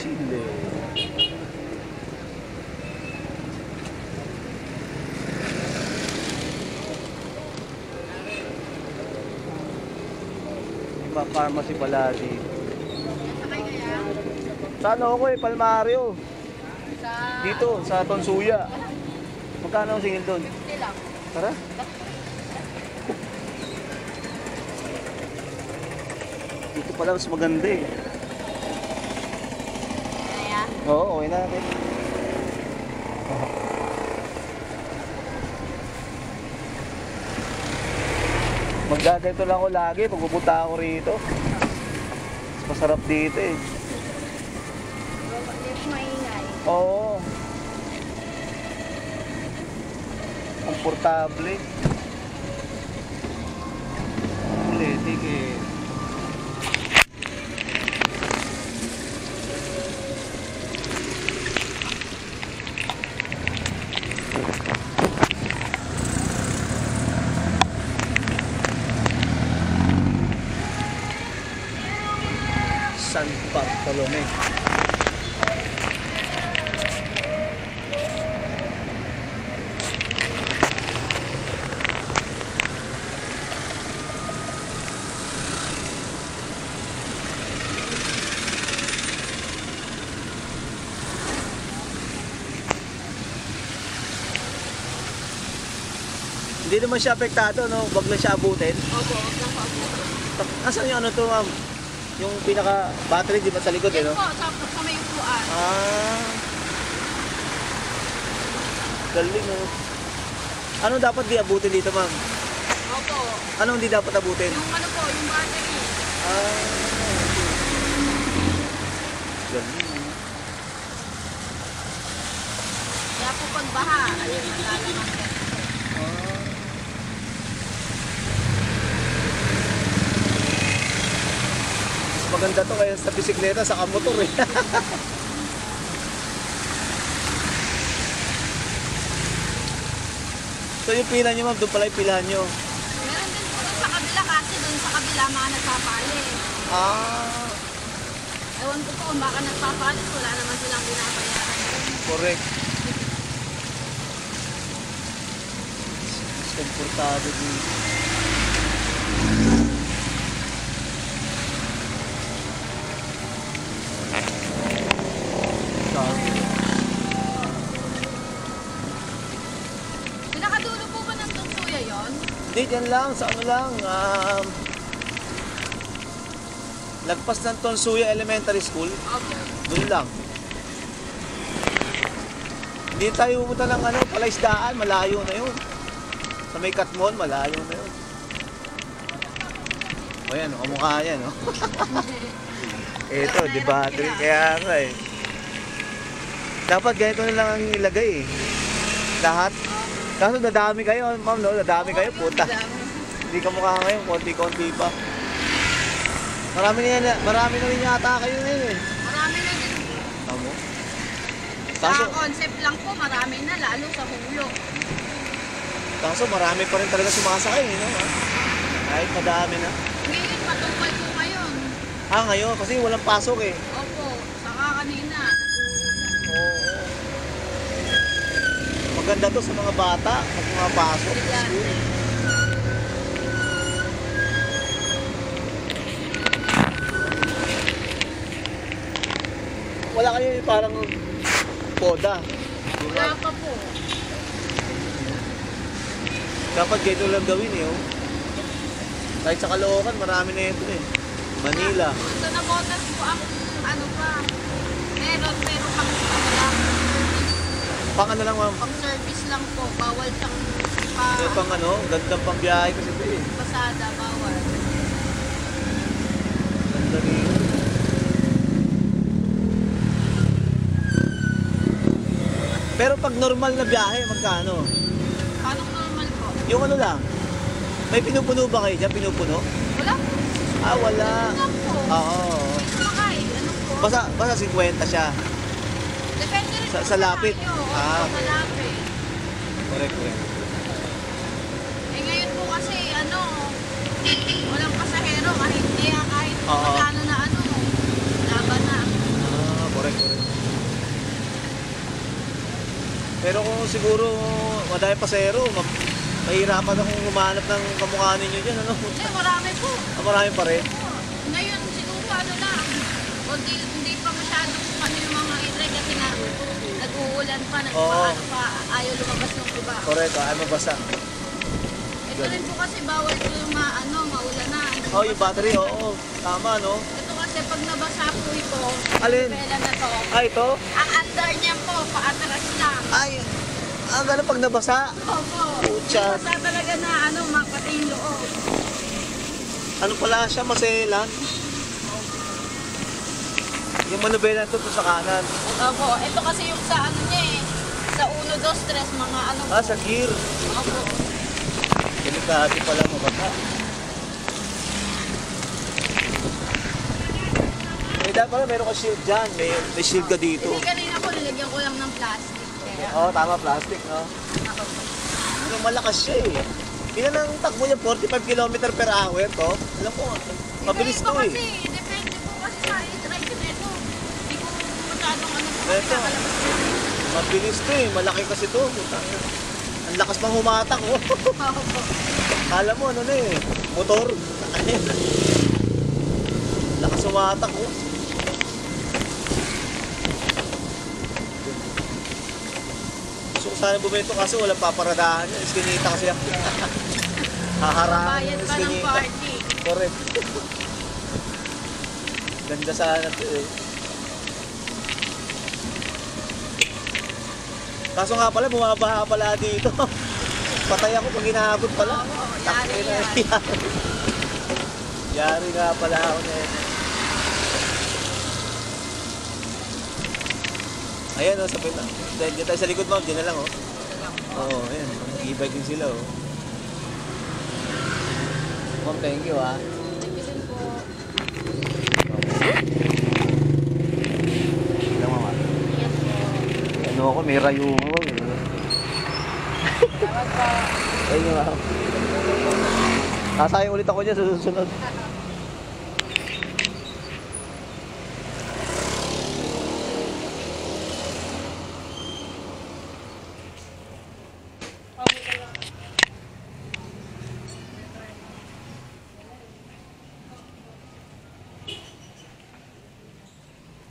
Chile. Iba pharmacy pala dito. Sakay kaya? Saan ako Palmario? Sa... Dito, sa Tonsuya. Magkano ang singil doon? 50 lang. Tara. Dito pala mas maganda eh. Kaya? Oo, okay na natin. Maggaganto lang ako lagi pag pupunta ako rito. Mas masarap dito eh. Hindi ko maingay. Oo. Komportable. Athletic eh. San Bartolome. Hindi naman siya apektado, no? Wag lang siya abutin. Opo, huwag lang po ako. Asan yung ano to, ma'am? Yung pinaka battery, di ba sa likod, eh, Yan no? po, sa may upuan. Ah. Galing, no? Ano dapat di abutin dito, ma'am? Opo. Ano hindi dapat abutin? Yung ano po, yung battery. Ah. Galing, no? Kaya po pag baha, ayun, nalalaman ko. Maganda to kaya sa bisikleta, sa motor eh. So yung pila nyo ma'am, doon pala yung pilahan nyo. Meron din po doon sa kabila kasi doon sa kabila mga nagpapali. Ah, Ewan ko po kung baka nagpapalit, wala naman silang binabayaran. correct. Komportable dito. Pinakadulo po ba ng Tonsuya yon? Hindi, dyan lang, sa ano lang, lagpas ng Tonsuya Elementary School, Opo. doon lang. Hindi tayo pumunta ng ano, Palaisdaan, malayo na yun. Sa may Katmon, malayo na yun. O yan, kamukha yan, no? Ito, di battery, kaya nga eh. Dapat ganito na lang ang ilagay eh. Lahat. Kaso dadami kayo, ma'am, no? Dadami kayo, puta. Hindi ka mukha ngayon, konti-konti pa. Marami na rin yata kayo ngayon eh. Marami na din. Tamo. Sa concept lang po, marami na, lalo sa hulog. Kaso marami pa rin talaga sumasakay, eh, no? Kahit madami na. Ngayon, patungkol po ngayon. Ah, ngayon, kasi walang pasok eh. Opo, saka kanina, Oo. Maganda to sa mga bata, pag mga pasok sa Yan. school. Wala kayo yung parang poda. Diba? wala pa po. Dapat ganito lang gawin eh. Oh. Kahit sa Caloocan, marami na ito eh. Manila. Ito na botas po ang ano pa. Meron, pero pang ano lang. Pang ano lang ma'am? Pang service lang po. Bawal siyang Yung pang ano, gandang pang biyahe kasi ito eh. pasada, bawal. Ganda rin. Pero pag normal na biyahe, magkano? Paano normal po? Yung ano lang, may pinupuno ba kayo dyan? Pinupuno? Wala po. Ah, wala. Ano lang po? Oo. May kumakain. Ano po? Basta 50 siya. Depende rin Sa- po sa lapit? tayo. Opo, Ah. sa lapit. Correct, correct. Eh ngayon po kasi ano, walang pasahero kahit Oo. magkano na ano, laban na. Ah, correct. Pero kung siguro madami pasero, mahirapan akong humanap ng kamukha ninyo dyan, ano? Hindi, marami po. Marami pa rin. Ngayon, siguro ano lang. O hindi pa masyadong ano yung mga itry kasi nga nag-uulan pa, nagpaano pa, ayaw lumabas ng iba. Correct, ay mabasa. Ito rin po kasi bawal po yung maulan na. Oh, yung battery, oo. Tama, no? Ito kasi pag nabasa po ito, Alin? pela na to. Ito? Ang under niya po, paatras lang. Ay, gano'n pag nabasa? Opo. Pucha. Basta talaga na pati yung loob. Ano pala siya, maselan? Yung manubela ito sa kanan. Opo. Ito kasi yung sa ano niya eh. Sa 1, 2, 3, mga ano po. Sa gear. Opo. Delikado pala mabasa. Eh, dapat pala meron ka shield dyan. May shield ka dito. Hindi kanina po, nilagyan ko lang ng plastic. Kaya, Oo, tama, plastic, no? ako po. Ano, malakas siya eh. Ilan ang takbo niya? 45 km per hour to? Alam ko, mabilis to eh. Depende po kasi sa ride nito. Hindi ko masyadong ano po. Ito. Nakalabas ko. Mabilis to eh. Malaki kasi to. Ang lakas pang humatak oh. Ako po. Kala mo ano na eh. Motor. Lakas humatak oh. Gusto ko sana bumili ito kasi walang paparadahan yan. Iskinita kasi yan. Haharaan Bayad yung pa ng iskinita. party. Correct. Ganda sana ito eh. Kaso nga pala, bumabaha pala dito. Patay ako pag inaabot pala. Oo, yari yan. Yari nga pala ako na yun. Ayan o, sa pila. Diyan tayo sa likod mo, diyan na lang o. Oo, ayan. Mag-e-bike din sila o. Ma'am, thank you ha. Nagpisin po. Ilang mama? Yes po. Ano ako, may rayong ako. Tawag po. Thank you ma'am. Sasayang ulit ako dyan sa susunod.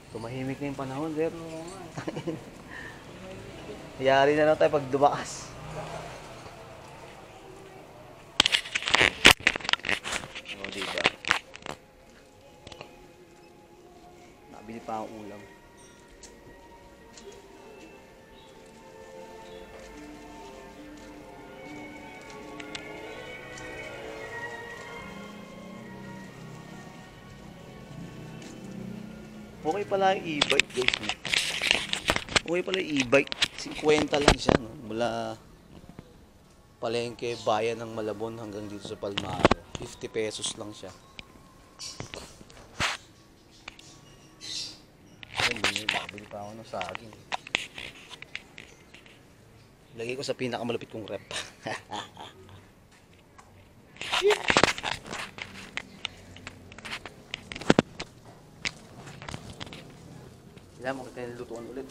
Tumahimik na yung panahon, sir. Yari na lang tayo pag dumakas. O, diba? Nakabili pa ang ulam. Okay pala yung e-bike guys. Okay pala yung e-bike. 50 lang siya no? Mula Palengke, bayan ng Malabon hanggang dito sa Palmaro. 50 pesos lang siya. Ayun, babili pa ako ng saging. Lagay ko sa pinakamalapit kong rep. Kailangan mo kita yung lutuan ulit.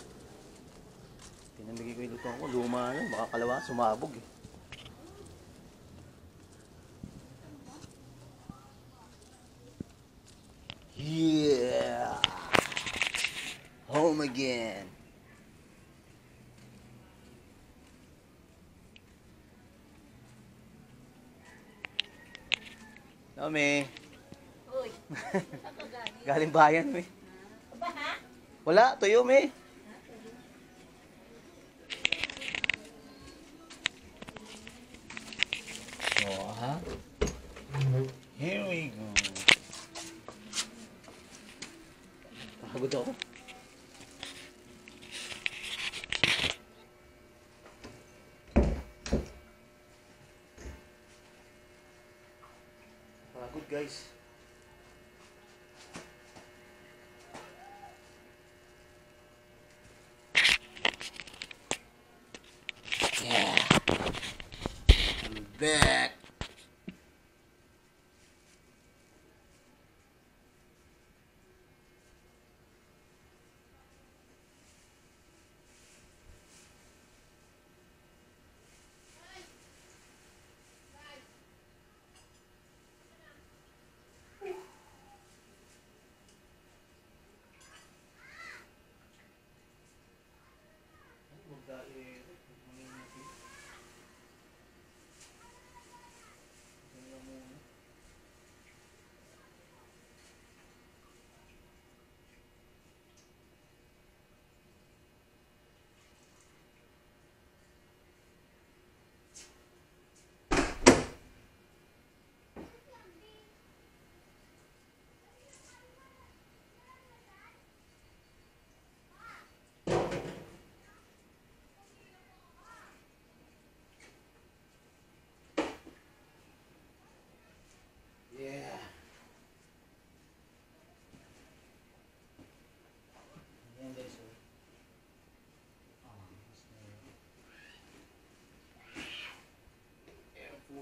Pinamigay ko yung lutuan ko. Luma na. Baka kalawa. Sumabog eh. Yeah! Home again. Nami. Uy. Saan ka galing? Galing bayan, me. Aba ha? Wala, tuyo, me. Oh, ha? Here we go. Pagod ako. Pagod, guys. Yeah. I'm back.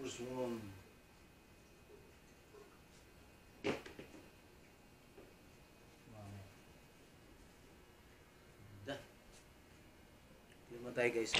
First one. Wow. Da. Tingnan tayo guys.